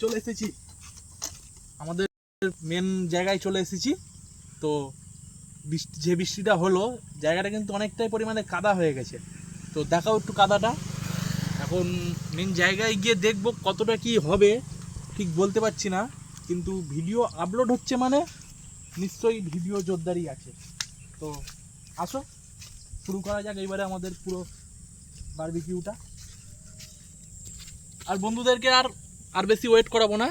চলে এসেছি আমাদের মেন জায়গায় চলে এসেছি। তো যে বৃষ্টিটা হলো জায়গাটা কিন্তু অনেকটাই পরিমাণে কাদা হয়ে গেছে। তো দেখাও একটু কাদাটা। এখন মেন জায়গায় গিয়ে দেখবো কতটা কি হবে ঠিক বলতে পারছি না, কিন্তু ভিডিও আপলোড হচ্ছে মানে নিশ্চয়ই ভিডিও জোরদারই আছে। তো আসো শুরু করা যাক এইবারে আমাদের পুরো বারবিকিউটা। আর বন্ধুদেরকে আর বেশি ওয়েট করাবো না।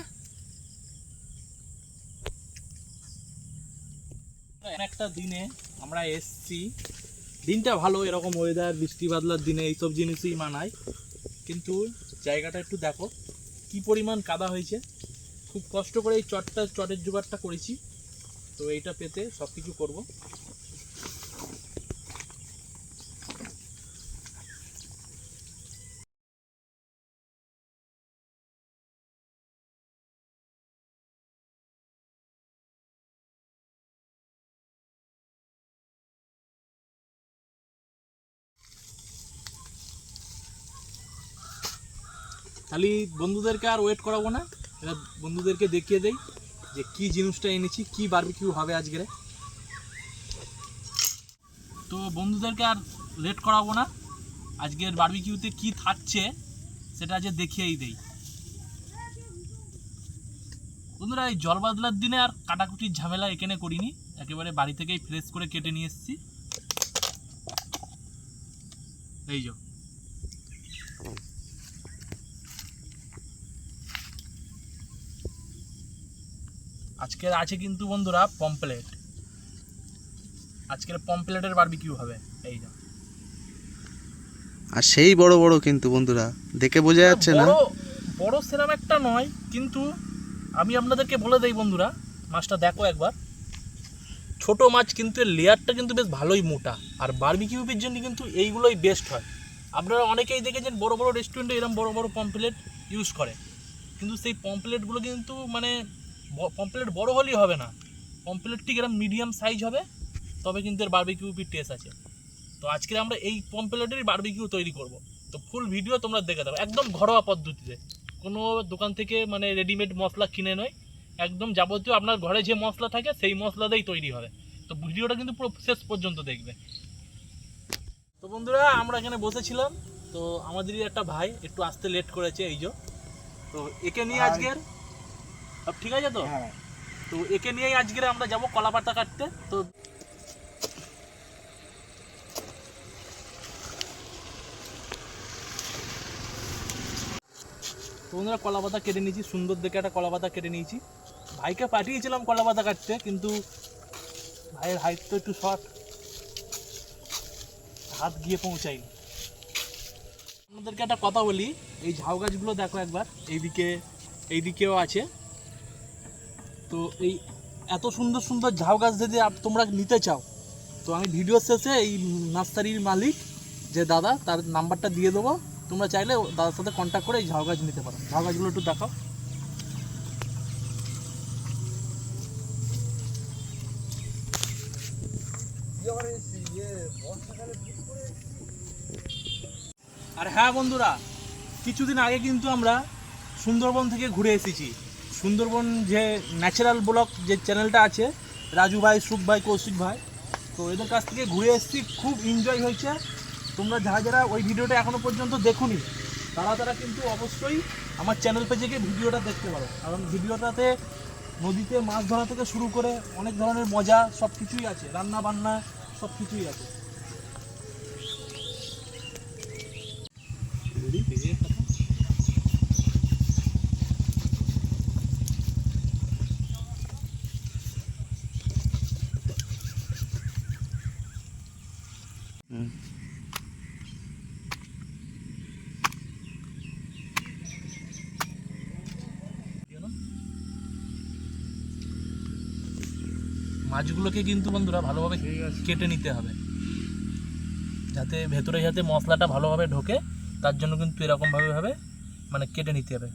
একটা দিনে আমরা এসছি, দিনটা ভালো, এরকম ওয়েদার বৃষ্টি বাদলার দিনে এইসব জিনিসই মানায়, কিন্তু জায়গাটা একটু দেখো কি পরিমাণ কাদা হয়েছে। খুব কষ্ট করে এই চটের জোগাড়টা করেছি, তো এইটা পেতে সব কিছু করবো। খালি বন্ধুদেরকে আর ওয়েট করাবো না, এবার বন্ধুদেরকে দেখিয়ে দেই যে কি জিনিসটা এনেছি, কি বারবিকিউ হবে আজকে। তো বন্ধুদেরকে আর লেট করাবো না, আজকের বারবিকিউতে কি থাকছে সেটা যে দেখিয়েই দেই। বন্ধুরা, এই জল বাদলার দিনে আর কাটাকুটির ঝামেলা এখানে করিনি, একেবারে বাড়ি থেকেই ফ্রেশ করে কেটে নিয়ে এসেছি। এই যে আজকের আছে কিন্তু বন্ধুরা পমপ্লেট, আজকের পমপ্লেটের বারবিকিউ হবে। এই যে আর সেই বড় বড় কিন্তু বন্ধুরা দেখে বোঝা যাচ্ছে না, বড় সেরকম একটা নয়, কিন্তু আমি আপনাদেরকে বলে দেই বন্ধুরা, মাছটা দেখো একবার। ছোট মাছ কিন্তু এর লেয়ারটা কিন্তু বেশ ভালোই মোটা, আর বারবিকিউর জন্য কিন্তু এইগুলোই বেস্ট হয়। আপনারা অনেকেই দেখেছেন বড় বড় রেস্টুরেন্টে এরকম বড় বড় পমপ্লেট ইউজ করে, কিন্তু সেই পমপ্লেটগুলো কিন্তু মানে পমপ্লেট বড় হলেই হবে না, পমপ্লেট ঠিক এরকম মিডিয়াম সাইজ হবে, তবে কিন্তু এর বারবিকিউ টেস্ট আছে। তো আজকে আমরা এই পমপ্লেটেরই বারবিকিউ তৈরি করব। তো ফুল ভিডিও তোমরা দেখে দেবো, একদম ঘরোয়া পদ্ধতিতে, কোনো দোকান থেকে মানে রেডিমেড মশলা কিনে নয়, একদম যাবতীয় আপনার ঘরে যে মশলা থাকে সেই মশলা দিয়েই তৈরি হবে। তো ভিডিওটা কিন্তু পুরো শেষ পর্যন্ত দেখবে। তো বন্ধুরা, আমরা এখানে বসেছিলাম, তো আমাদেরই একটা ভাই একটু আসতে লেট করেছে, এই যে। তো একে নিয়ে আজকের সব ঠিক আছে তো? তো একে নিয়েই আজকের আমরা যাব কলা পাতা কাটতে। তো বন্ধুরা, কলা পাতা কেটে নিয়েছি, সুন্দর দেখে একটা কলা পাতা কেটে নিয়েছি। ভাইকে পাঠিয়েছিলাম কলা পাতা কাটতে, কিন্তু ভাইয়ের হাইট তো একটু শর্ট, হাত গিয়ে পৌঁছায়নি। আপনাদেরকে একটা কথা বলি, এই ঝাউ গাছগুলো দেখো একবার, এইদিকেও আছে। তো এই এত সুন্দর সুন্দর ঝাউ গাছ যদি তোমরা নিতে চাও, তো আমি ভিডিওর শেষে এই নার্সারির মালিক যে দাদা, তার নাম্বারটা দিয়ে দেবো, তোমরা চাইলে দাদার সাথে কন্ট্যাক্ট করে এই ঝাউ গাছ নিতে পারো। ঝাউ গাছগুলো একটু দেখাও। আর হ্যাঁ বন্ধুরা, কিছুদিন আগে কিন্তু আমরা সুন্দরবন থেকে ঘুরে এসেছি। সুন্দরবন যে ন্যাচারাল ব্লগ যে চ্যানেলটা আছে, রাজু ভাই, সুখ ভাই, কৌশিক ভাই, তো এদের কাছ থেকে ঘুরে এসেছি, খুব এনজয় হয়েছে। তোমরা যারা যারা ওই ভিডিওটা এখনও পর্যন্ত দেখোনি, তারা কিন্তু অবশ্যই আমার চ্যানেল পেজে গিয়ে ভিডিওটা দেখতে পারো, কারণ ভিডিওটাতে নদীতে মাছ ধরা থেকে শুরু করে অনেক ধরনের মজা সব কিছুই আছে, রান্না বান্না সব কিছুই আছে। মাছগুলোকে কিন্তু বন্ধুরা ভালোভাবে কেটে নিতে হবে, যাতে ভেতরে যাতে মশলাটা ভালোভাবে ঢোকে, তার জন্য কিন্তু এরকমভাবে মানে কেটে নিতে হবে।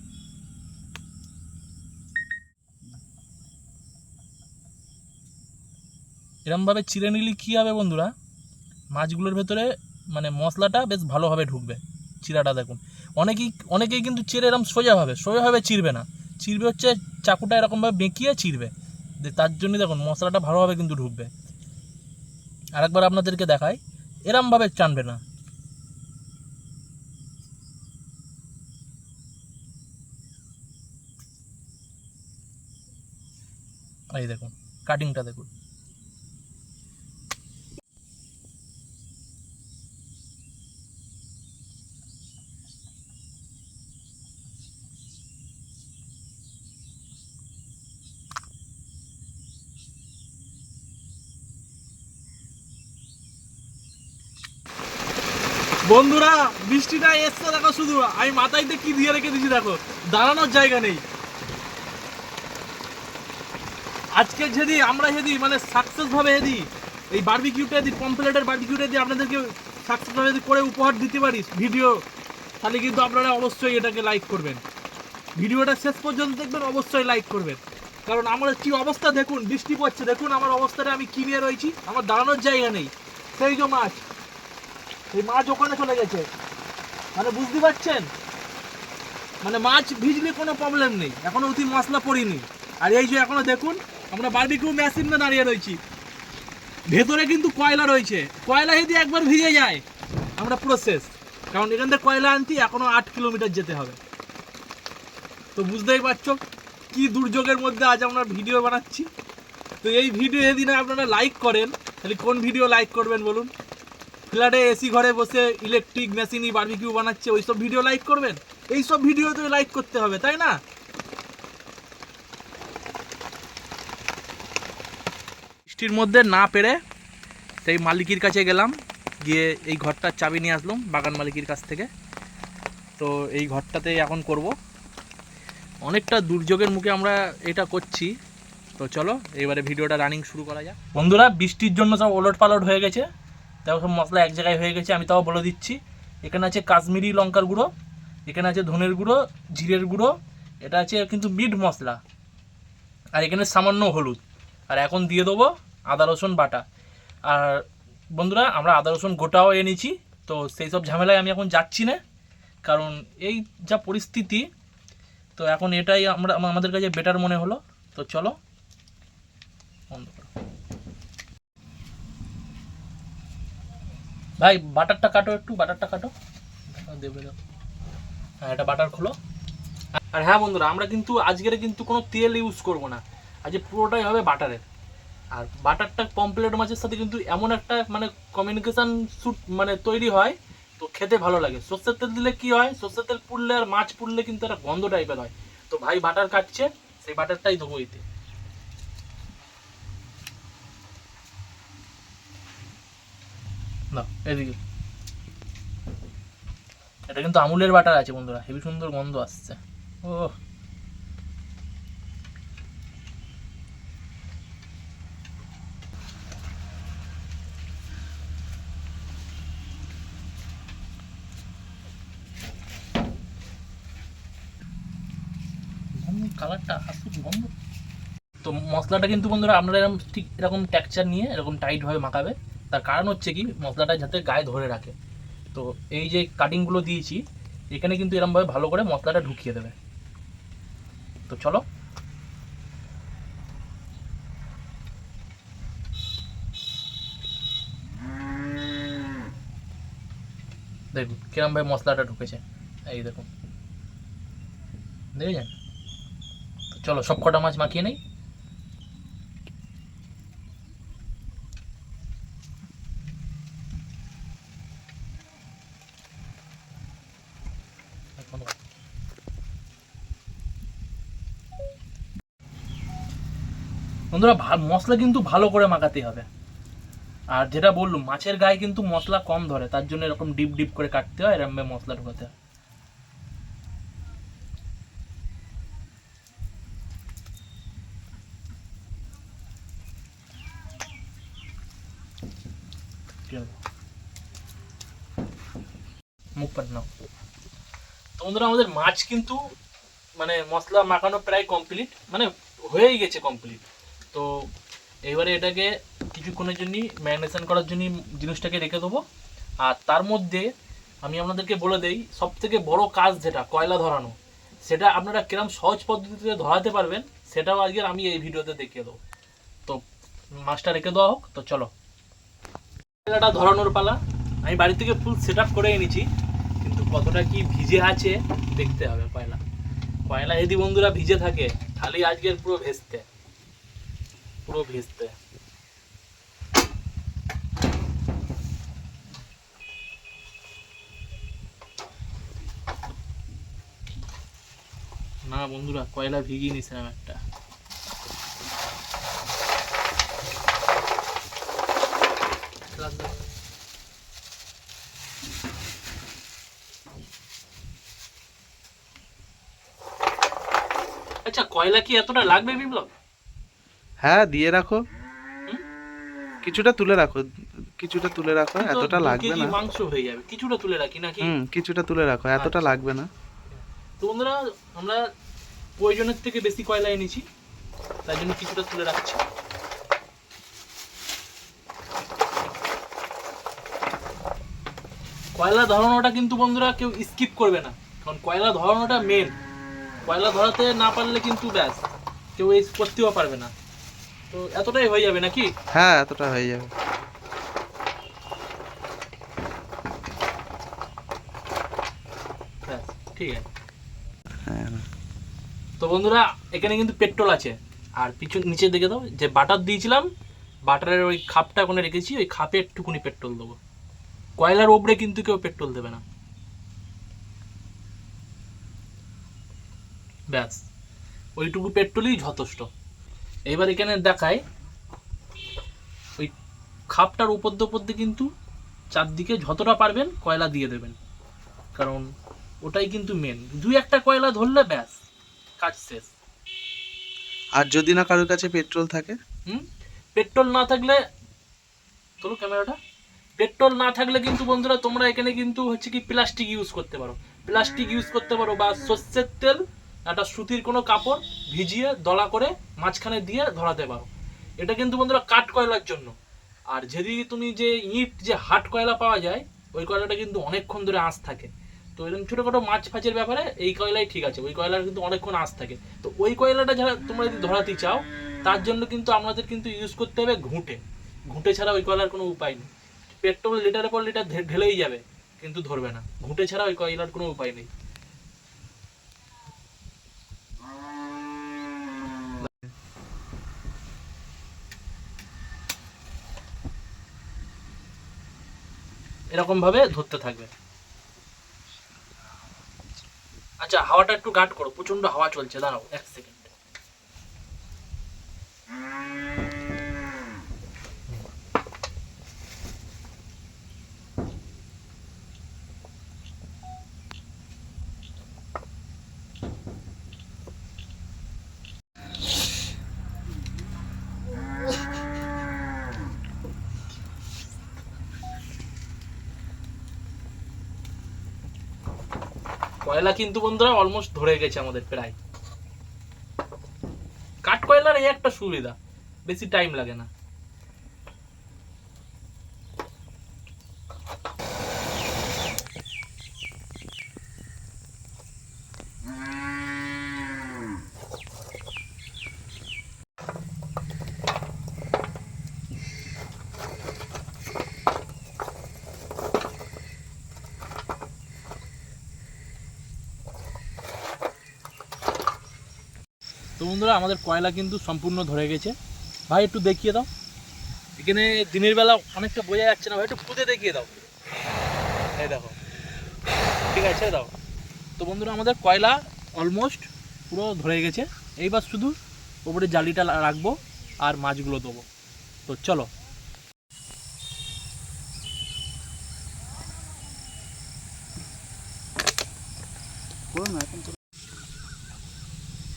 এরকমভাবে চিড়ে নিলে কী হবে বন্ধুরা, মাছগুলোর ভেতরে মানে মশলাটা বেশ ভালোভাবে ঢুকবে। চিড়াটা দেখুন, অনেকেই কিন্তু চিড়ে এরকম সোজাভাবে চিরবে না, চিরবে হচ্ছে চাকুটা এরকমভাবে বেঁকিয়ে চিরবে, তার জন্য দেখুন মশলাটা ভালোভাবে কিন্তু ঢুকবে। আরেকবার আপনাদেরকে দেখাই, এরমভাবে টানবে না। এই দেখুন কাটিংটা দেখুন। বন্ধুরা বৃষ্টিটা এসছে দেখো, শুধু আমি মাথাইতে কি দিয়ে রেখে দিয়েছি দেখো, দাঁড়ানোর জায়গা নেই। আজকে আমরা মানে সাকসেস ভাবে এই বারবিকিউটা পম্পলেটের বারবিকিউটা আপনাদেরকে সাকসেস ভাবে করে উপহার দিতে পারি ভিডিও, তাহলে কিন্তু আপনারা অবশ্যই এটাকে লাইক করবেন, ভিডিওটা শেষ পর্যন্ত দেখবেন, অবশ্যই লাইক করবেন। কারণ আমার কি অবস্থা দেখুন, বৃষ্টি পড়ছে দেখুন আমার অবস্থাটা, আমি কি নিয়ে রয়েছি, আমার দাঁড়ানোর জায়গা নেই। সেই যে মাছ, এই মাছ ওখানে চলে গেছে, মানে বুঝতে পারছেন, মানে মাছ ভিজলে কোনো প্রবলেম নেই, এখনো অতি মশলা পড়িনি। আর এই যে এখনো দেখুন আমরা বারবিকিউ মেশিনে দাঁড়িয়ে রয়েছি, ভেতরে কিন্তু কয়লা রয়েছে, কয়লা যদি একবার ভিজে যায় আমরা পুরো শেষ। কারণ এখান থেকে কয়লা আনতে এখনো 8 কিলোমিটার যেতে হবে। তো বুঝতেই পারছো কি দুর্যোগের মধ্যে আজ আমরা ভিডিও বানাচ্ছি। তো এই ভিডিও যদি না আপনারা লাইক করেন, তাহলে কোন ভিডিও লাইক করবেন বলুন? ফ্ল্যাটে এসি ঘরে বসে ইলেকট্রিক মেশিনই বারবিকিউ বানাচ্ছে, ওইসব ভিডিও লাইক করবেন? এইসব ভিডিও তো লাইক করতে হবে, তাই না? বৃষ্টির মধ্যে না পেরে সেই মালিকের কাছে গেলাম, গিয়ে এই ঘরটার চাবি নিয়ে আসলাম বাগান মালিকের কাছ থেকে। তো এই ঘরটাতেই এখন করব, অনেকটা দুর্যোগের মুখে আমরা এটা করছি। তো চলো এবারে ভিডিওটা রানিং শুরু করা যাক। বন্ধুরা বৃষ্টির জন্য সব ওলট পালট হয়ে গেছে, তাও সব মশলা এক জায়গায় হয়ে গেছে। আমি তাও বলে দিচ্ছি, এখানে আছে কাশ্মীরি লঙ্কার গুঁড়ো, এখানে আছে ধনের গুঁড়ো, জিরের গুঁড়ো, এটা আছে কিন্তু মিট মশলা, আর এখানে সামান্য হলুদ, আর এখন দিয়ে দেবো আদা রসুন বাটা। আর বন্ধুরা আমরা আদা রসুন গোটাও এনেছি, তো সেই সব ঝামেলায় আমি এখন যাচ্ছি না, কারণ এই যা পরিস্থিতি, তো এখন এটাই আমাদের কাছে বেটার মনে হলো। তো চলো বন্ধ করো। ভাই বাটারটা কাটো, একটু বাটারটা কাটো, দেবে দাও। হ্যাঁ এটা বাটার খোলো। আর হ্যাঁ বন্ধুরা আমরা কিন্তু আজকের কিন্তু কোনো তেল ইউজ করব না, আজ পুরোটাই হবে বাটারের। আর বাটারটা পমপ্লেট মাছের সাথে কিন্তু এমন একটা মানে কমিউনিকেশন স্যুট মানে তৈরি হয়, তো খেতে ভালো লাগে। সর্ষের তেল দিলে কি হয়, সর্ষের তেল পুড়লে আর মাছ পুড়লে কিন্তু একটা গন্ধ টাইপের হয়। তো ভাই বাটার কাটছে, সেই বাটারটাই দেবো এতে। না এদিকে, এটা কিন্তু আমুলের বাটার আছে বন্ধুরা, হেবি সুন্দর গন্ধ আসছে। ও কালারটা আসুক গন্ধ। তো মশলাটা কিন্তু বন্ধুরা আপনারা এরকম ঠিক এরকম টেক্সচার নিয়ে এরকম টাইটভাবে মাখাবে। তার কারণ হচ্ছে কি, মশলাটা যাতে গায়ে ধরে রাখে। তো এই যে কাটিংগুলো দিয়েছি এখানে কিন্তু এরকমভাবে ভালো করে মশলাটা ঢুকিয়ে দেবে। তো চলো দেখুন কিরমভাবে মশলাটা ঢুকেছে, এই দেখুন দেখেছেন। তো চলো সব কটা মাছ মাখিয়ে নেই। বন্ধুরা মশলা কিন্তু ভালো করে মাখাতে হবে। আর যেটা বললাম মাছের গায়ে কিন্তু মশলা কম ধরে, তার জন্য এরকম ডিপ ডিপ করে কাটতে হয়, এরকম মশলা ঢোকাতে হয়। মুখ পাট নাও। তো বন্ধুরা আমাদের মাছ কিন্তু মানে মশলা মাখানো প্রায় কমপ্লিট, মানে হয়েই গেছে কমপ্লিট। তো এবারে এটাকে কিছুক্ষণের জন্য ম্যারিনেশন করার জন্য জিনিসটাকে রেখে দেবো। আর তার মধ্যে আমি আপনাদেরকে বলে দেই, সব থেকে বড় কাজ যেটা কয়লা ধরানো, সেটা আপনারা কিরম সহজ পদ্ধতিতে ধরাতে পারবেন সেটাও আজকে আমি এই ভিডিওতে দেখিয়ে দেবো। তো মাছটা রেখে দেওয়া হোক, তো চলো কয়লাটা ধরানোর পালা। আমি বাড়ি থেকে ফুল সেট আপ করে এনেছি, কিন্তু কতটা কি ভিজে আছে দেখতে হবে। কয়লা কয়লা যদি বন্ধুরা ভিজে থাকে তাহলে আজকের পুরো ভেস্তে, পুরো ভেস্তে। না বন্ধুরা, কয়লা ভিজিয়ে নিছিলাম একটা। আচ্ছা, কয়লা কি এতটা লাগবে বিপ্লব? হ্যাঁ, দিয়ে রাখো, হুম? কিছুটা তুলে রাখো, কিছুটা তুলে রাখো, কিন্তু এতটা 2 লাগবে কেজি না। মাংস হয়ে যাবে, কিছুটা তুলে রাখি নাকি? কিছুটা তুলে রাখো, এতটা আচ্ছা। লাগবে না। তো বন্ধুরা, আমরা প্রয়োজনের থেকে বেশি কয়লা এনেছি, তাই জন্য কিছুটা তুলে রাখছি। কয়লা ধরানোটা কিন্তু বন্ধুরা কেউ স্কিপ করবে না, কারণ কয়লা ধরানোটা মেন। কয়লা ধরাতে না পারলে কিন্তু ব্যাস কেউ এই করতেও পারবে না। তো এতটাই হয়ে যাবে নাকি? হ্যাঁ, এতটা হয়ে যাবে। ব্যাস, ঠিক আছে। হ্যাঁ, তো বন্ধুরা, এখানে কিন্তু পেট্রোল আছে, আর পিছন নিচে দেখে দাও যে বাটার দিয়েছিলাম, বাটারের ওই খাপটা ওখানে রেখেছি, ওই খাপে একটুকুনি পেট্রোল দেবো। কয়লার ওপরে কিন্তু কেউ পেট্রোল দেবে না। ব্যাস, ওইটুকু পেট্রোলই যথেষ্ট। এবার এখানে দেখায় ওই খাপটার উপর দিয়ে কিন্তু চারদিকে যতটা পারবেন কয়লা দিয়ে দেবেন, কারণ ওটাই কিন্তু মেন। 2-1টা কয়লা ধরলে ব্যাস কাজ শেষ। আর যদি না কারোর কাছে পেট্রোল থাকে? পেট্রোল না থাকলে, তোলো ক্যামেরাটা, পেট্রোল না থাকলে কিন্তু বন্ধুরা তোমরা এখানে কিন্তু হচ্ছে কি প্লাস্টিক ইউজ করতে পারো। প্লাস্টিক ইউজ করতে পারো, বা সর্ষের তেল, একটা সুতির কোনো কাপড় ভিজিয়ে দলা করে মাঝখানে দিয়ে ধরাতে পারো। এটা কিন্তু বন্ধুরা কাঠ কয়লার জন্য। আর যদি তুমি যে ইট, যে হাট কয়লা পাওয়া যায়, ওই কয়লাটা কিন্তু অনেকক্ষণ ধরে আঁচ থাকে। তো এরকম ছোটোখাটো মাছ ফাঁচের ব্যাপারে এই কয়লাই ঠিক আছে, ওই কয়লার কিন্তু অনেকক্ষণ আঁচ থাকে। তো ওই কয়লাটা যারা তোমরা যদি ধরাতে চাও, তার জন্য কিন্তু আমাদের কিন্তু ইউজ করতে হবে ঘুঁটে। ঘুঁটে ছাড়া ওই কয়লার কোনো উপায় নেই। পেট্রোল লিটারের পর লিটার ঢেলেই যাবে, কিন্তু ধরবে না। ঘুঁটে ছাড়া ওই কয়লার কোনো উপায় নেই। এরকম ভাবে ধরতে থাকবে। আচ্ছা, হাওয়াটা একটু গাট করো, প্রচন্ড হাওয়া চলছে, দাঁড়াও 1 সেকেন্ড। কয়লা কিন্তু বন্ধুরা অলমোস্ট ধরে গেছে আমাদের প্রায়। কাঠ কয়লার এই একটা সুবিধা, বেশি টাইম লাগে না। তো বন্ধুরা, আমাদের কয়লা কিন্তু সম্পূর্ণ ধরে গেছে। ভাই একটু দেখিয়ে দাও, এখানে দিনের বেলা অনেকটা বোঝা যাচ্ছে না ভাই, একটু খুদে দেখিয়ে দাও। এই দেখো, ঠিক আছে, দাও। তো বন্ধুরা, আমাদের কয়লা অলমোস্ট পুরো ধরে গেছে। এইবার শুধু ওপরে জালিটা রাখবো আর মাছগুলো দেবো। তো চলো।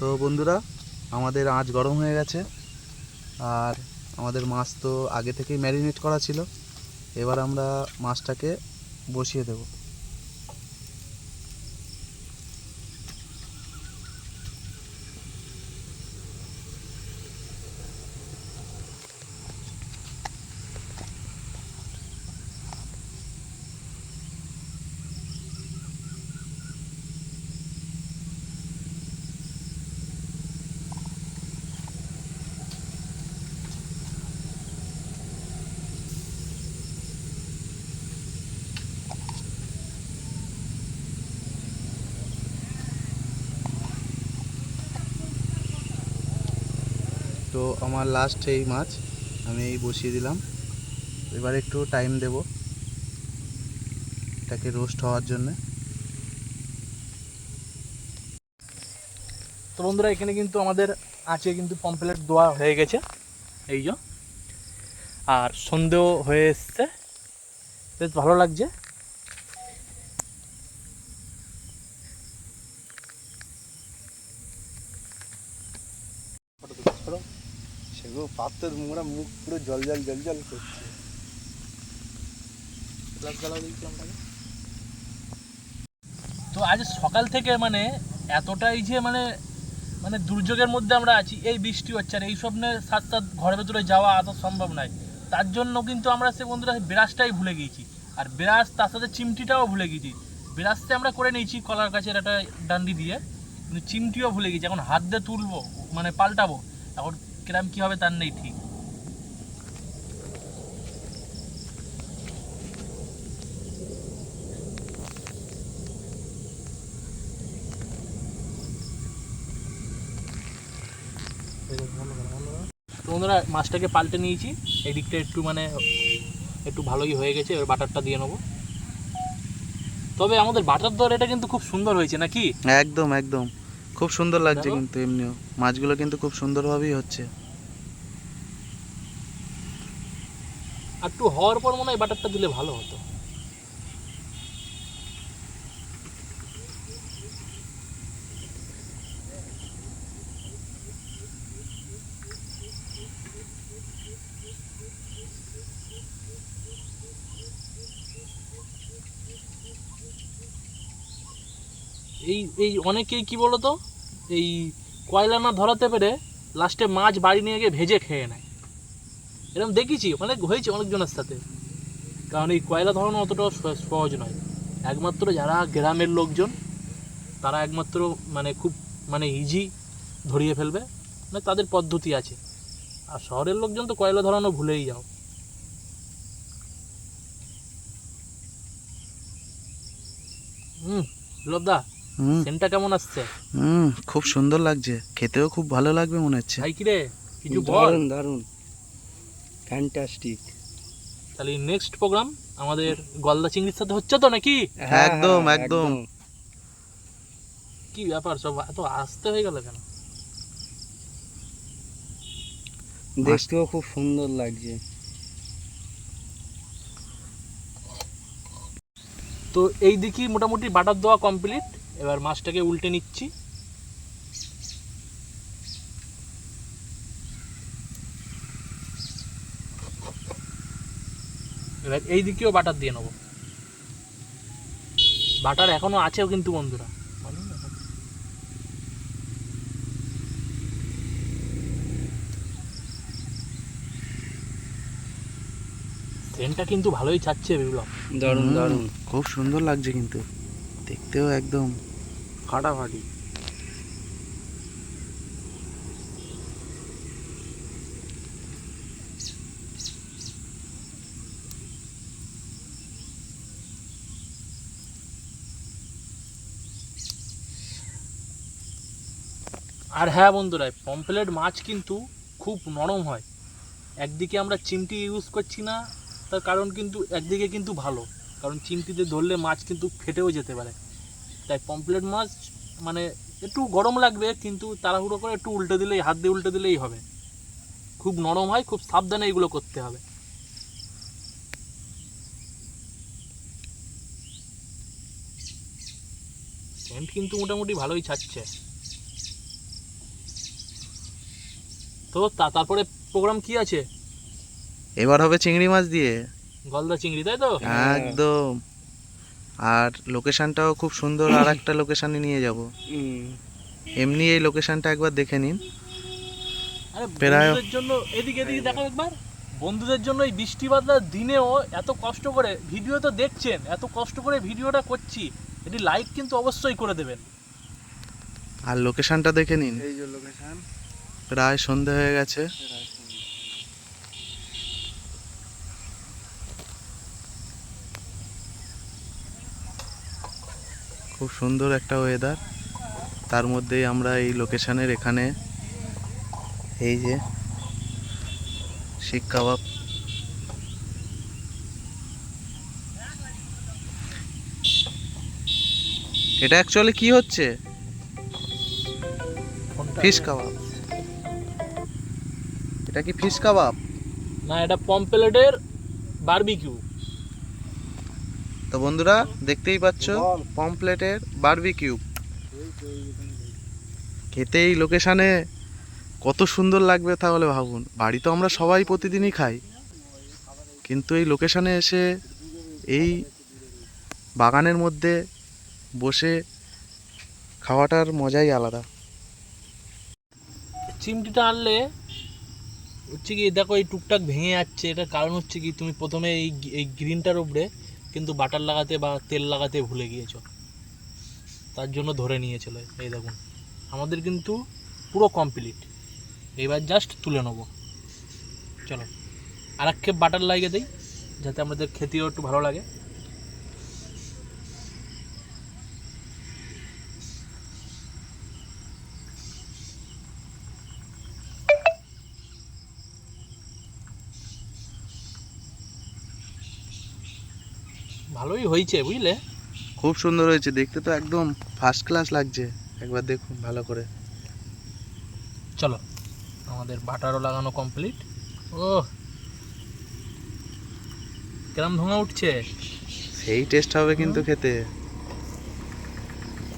তো বন্ধুরা, আমাদের আঁচ গরম হয়ে গেছে, আর আমাদের মাছ তো আগে থেকেই ম্যারিনেট করা ছিল। এবার আমরা মাছটাকে বসিয়ে দেব। তো আমার লাস্ট এই মাছ আমি এই বসিয়ে দিলাম। এবার একটু টাইম দেব এটাকে রোস্ট হওয়ার জন্য। তো বন্ধুরা এখানে কিন্তু আমাদের আঁচে কিন্তু পমফ্রেট দেওয়া হয়ে গেছে, এই যে, আর সন্ধেও হয়ে এসছে, বেশ ভালো লাগছে। সেগুলো পাত্রের মুখ পুরো জল জল জল জল করছে। তো আজ সকাল থেকে মানে এতটাই যে মানে মানে দুর্যোগের মধ্যে আমরা আছি, এই বৃষ্টি হচ্ছে আর এই সব নিয়ে সাথ সাথ ঘরের ভেতরে যাওয়া এত সম্ভব নয়। তার জন্য কিন্তু আমরা সে বন্ধুরা ব্রাশটাই ভুলে গিয়েছি, আর ব্রাশ তার সাথে চিমটিটাও ভুলে গেছি। ব্রাশটা আমরা করে নিয়েছি কলার গাছের একটা ডান্ডি দিয়ে, কিন্তু চিমটিও ভুলে গেছি। এখন হাত দিয়ে তুলবো মানে পাল্টাবো, এখন কিরম কী হবে তার নেই ঠিক। তো বন্ধুরা মাছটাকে পাল্টে নিয়েছি, এই দিকটা একটু মানে একটু ভালোই হয়ে গেছে। এবার বাটারটা দিয়ে নেবো। তবে আমাদের বাটার দর এটা কিন্তু খুব সুন্দর হয়েছে নাকি? একদম একদম খুব সুন্দর লাগছে, দেখো। কিন্তু এমনিও মাছগুলো কিন্তু খুব সুন্দরভাবেই হচ্ছে। আর একটু হওয়ার পর মনে হয় বাটারটা দিলে ভালো হতো। এই এই অনেকেই কি বলতো, এই কয়লা না ধরাতে পেরে লাস্টে মাছ বাড়ি নিয়ে গিয়ে ভেজে খেয়ে নেয়। এরকম দেখেছি, অনেক হয়েছে অনেকজনের সাথে। কারণ এই কয়লা ধরানো অতটাও সহজ নয়। একমাত্র যারা গ্রামের লোকজন তারা একমাত্র মানে খুব মানে ইজি ধরিয়ে ফেলবে, মানে তাদের পদ্ধতি আছে। আর শহরের লোকজন তো কয়লা ধরানো ভুলেই যাও। লবদা, হুম সেন্টটা কেমন আসছে? খুব সুন্দর লাগছে, খেতেও খুব ভালো লাগবে মনে হচ্ছে। ভাই কিরে কিছু বল। দারুণ দারুণ, ফ্যান্টাস্টিক। তাহলে নেক্সট প্রোগ্রাম আমাদের গলদা চিংড়ির সাথে হচ্ছে তো নাকি? একদম একদম। কি ব্যাপার, সব এত আস্তে হয়ে গেল কেন? দেখতেও খুব সুন্দর লাগছে। তো এই দিকে মোটামুটি বাটার দেওয়া কমপ্লিট। এবার মাছটাকে উল্টে নিচ্ছি। এবার এই দিকেও বাটার দিয়ে নেবো। বাটার এখনো আছেও কিন্তু বন্ধুরা। সেন্টটা কিন্তু ভালোই ছাড়ছে বিপ্লব। দারুণ হুম, দারুণ, খুব সুন্দর লাগছে কিন্তু দেখতেও একদম ফাটাফাটি। আর হ্যাঁ বন্ধুরা, পমফ্রেট মাছ কিন্তু খুব নরম হয়। একদিকে আমরা চিমটি ইউজ করছি না, তার কারণ কিন্তু একদিকে কিন্তু ভালো, কারণ চিমটিতে ধরলে মাছ কিন্তু ফেটেও যেতে পারে। তাই পমফ্রেট মাছ মানে একটু গরম লাগবে, কিন্তু তাড়াহুড়ো করে একটু উল্টে দিলেই, হাত দিয়ে উল্টে দিলেই হবে। খুব নরম হয়, খুব সাবধানে এগুলো করতে হবে। সেন্ট কিন্তু মোটামুটি ভালোই ছাড়ছে। তো তারপরে প্রোগ্রাম কি আছে? এবার হবে চিংড়ি মাছ দিয়ে গলদা চিংড়ি, তাই তো? একদম। আর লোকেশনটাও খুব সুন্দর, আর একটা লোকেশনে নিয়ে যাব। এমনি এই লোকেশনটা একবার দেখে নিন। আরে প্রায়- বন্ধুদের জন্য এদিকে এদিকে দেখো একবার। বন্ধুদের জন্য এই বৃষ্টি বাদলার দিনেও এত কষ্ট করে ভিডিও তো দেখছেন, এত কষ্ট করে ভিডিওটা করছি, এটি লাইক কিন্তু অবশ্যই করে দেবেন। আর লোকেশনটা দেখে নিন, এই যে লোকেশন। প্রায় সন্ধে হয়ে গেছে। খুব সুন্দর একটা ওয়েদার, তার মধ্যেই আমরা এই লোকেশনের এখানে এই যে শিক কাবাব। এটা অ্যাকচুয়ালি কি হচ্ছে? ফিশ কাবাব। এটা কি ফিশ কাবাব? না, এটা পমপ্লেটের বারবিকিউ। তো বন্ধুরা দেখতেই পাচ্ছ পমপ্লেটের বারবিকিউ। খেতে এই লোকেশানে কত সুন্দর লাগবে তাহলে ভাবুন। বাড়ি তো আমরা সবাই প্রতিদিনই খাই, কিন্তু এই লোকেশানে এসে এই বাগানের মধ্যে বসে খাওয়াটার মজাই আলাদা। চিমটিটা আনলে হচ্ছে কি, দেখো এই টুকটাক ভেঙে যাচ্ছে, এটার কারণ হচ্ছে কি, তুমি প্রথমে এই গ্রিনটার উপরে কিন্তু বাটার লাগাতে বা তেল লাগাতে ভুলে গিয়েছো, তার জন্য ধরে নিয়েছিল। এই দেখুন আমাদের কিন্তু পুরো কমপ্লিট, এবার জাস্ট তুলে নেবো। চলো আর এক খেপ বাটার লাগিয়ে দিই, যাতে আমাদের খেতেও একটু ভালো লাগে। ভালোই হয়েছে বুঝলে। খুব সুন্দর হয়েছে দেখতে, তো একদম ফার্স্ট ক্লাস লাগছে। একবার দেখুন ভালো করে। চলো আমাদের বাটারও লাগানো কমপ্লিট। ও কেরম ধোঁয়া উঠছে, সেই টেস্ট হবে কিন্তু খেতে।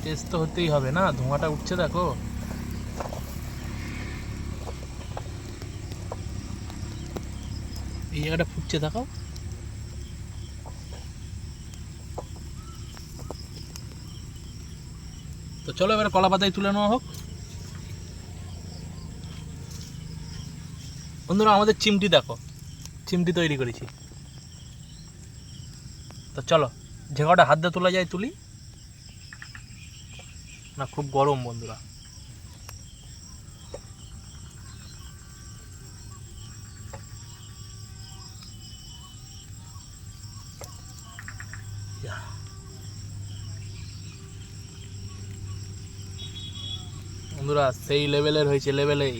টেস্ট তো হতেই হবে না, ধোঁয়াটা উঠছে দেখো। এই জায়গাটা ফুটছে দেখো। তো চলো এবার কলা পাতায় তুলে নেওয়া হোক। বন্ধুরা আমাদের চিমটি দেখো, চিমটি তৈরি করেছি। তো চলো যে কটা হাত দিয়ে তোলা যায় তুলি। না খুব গরম বন্ধুরা। বন্ধুরা সেই লেভেলের হয়েছে, লেভেলেই।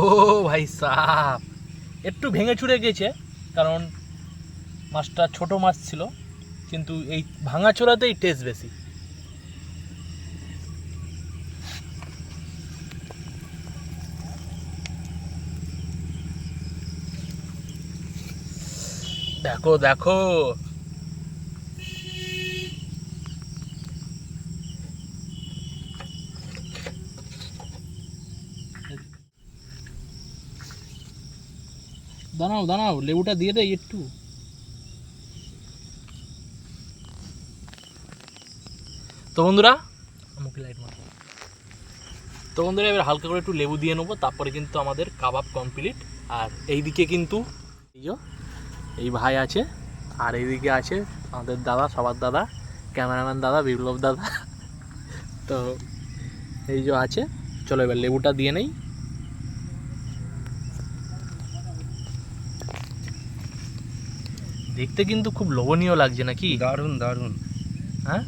ও ভাই সাহ, একটু ভেঙে চুরে গেছে, কারণ মাছটা ছোট মাছ ছিল, কিন্তু এই ভাঙা চোরাতেই টেস্ট বেশি। দেখো দেখো, দাঁড়াও দাঁড়াও, লেবুটা দিয়ে দেয় একটু। তো বন্ধুরা মুখে লাইট মারো। তো বন্ধুরা এবার হালকা করে একটু লেবু দিয়ে নেবো, তারপরে কিন্তু আমাদের কাবাব কমপ্লিট। আর এইদিকে কিন্তু এই যে এই ভাই আছে, আর এইদিকে আছে আমাদের দাদা, সবার দাদা, ক্যামেরাম্যান দাদা, বিপ্লব দাদা। তো এই যে আছে, চলো এবার লেবুটা দিয়ে নেই। দেখতে কিন্তু খুব লোভনীয় লাগছে নাকি? দারুণ দারুণ। হ্যাঁ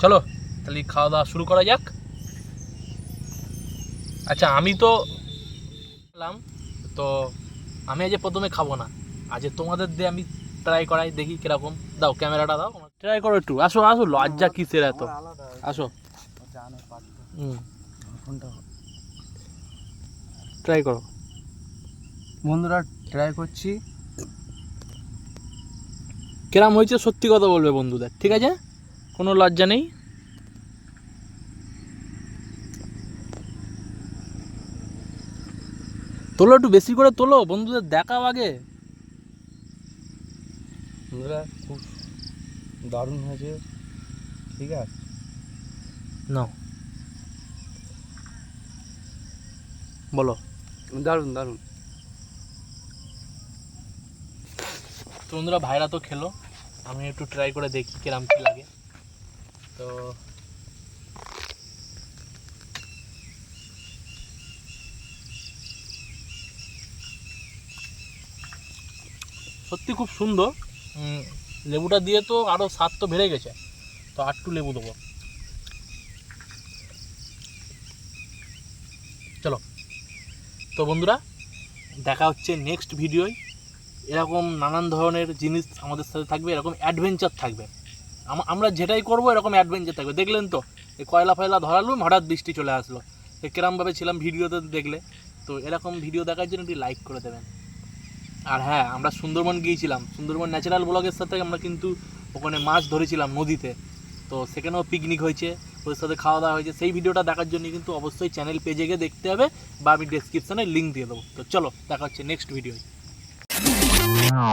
চলো তাহলে খাওয়া দাওয়া শুরু করা যাক। আচ্ছা আমি তো খেলাম, তো আমি আজ প্রথমে খাবো না, আজ তোমাদের দিয়ে আমি ট্রাই করাই, দেখি কিরকম। দাও ক্যামেরাটা দাও, ট্রাই করো একটু। আসো আসো, লজ্জা কিসের এত, আসো। ট্রাই করো বন্ধুরা, ট্রাই করছি। কিরম হয়েছে সত্যি কথা বলবে বন্ধুদের, ঠিক আছে? কোনো লজ্জা নেই। তোলো একটু বেশি করে তোলো, বন্ধুদের দেখাও আগে। বন্ধুরা খুব দারুণ হয়েছে, ঠিক আছে? নাও বলো। দারুণ দারুণ। তো বন্ধুরা ভাইরা তো খেলো, আমি একটু ট্রাই করে দেখি কিরম কি লাগে। তো সত্যি খুব সুন্দর। লেবুটা দিয়ে তো আরও স্বাদ তো বেড়ে গেছে, তো আর একটু লেবু দেবো। চলো, তো বন্ধুরা দেখা হচ্ছে নেক্সট ভিডিওয়। এরকম নানান ধরনের জিনিস আমাদের সাথে থাকবে, এরকম অ্যাডভেঞ্চার থাকবে। আমরা যেটাই করবো এরকম অ্যাডভেঞ্চার থাকবে। দেখলেন তো এই কয়লা ফয়লা ধরালুম, হঠাৎ বৃষ্টি চলে আসলো, কিরমভাবে ছিলাম ভিডিওতে দেখলে। তো এরকম ভিডিও দেখার জন্য একটি লাইক করে দেবেন। আর হ্যাঁ, আমরা সুন্দরবন গিয়েছিলাম, সুন্দরবন ন্যাচারাল ব্লগের সাথে আমরা কিন্তু ওখানে মাছ ধরেছিলাম নদীতে। তো সেখানেও পিকনিক হয়েছে, ওদের সাথে খাওয়া দাওয়া হয়েছে। সেই ভিডিওটা দেখার জন্য কিন্তু অবশ্যই চ্যানেল পেজে গিয়ে দেখতে হবে, বা আমি ডেসক্রিপশানে লিঙ্ক দিয়ে দেবো। তো চলো দেখা হচ্ছে নেক্সট ভিডিও।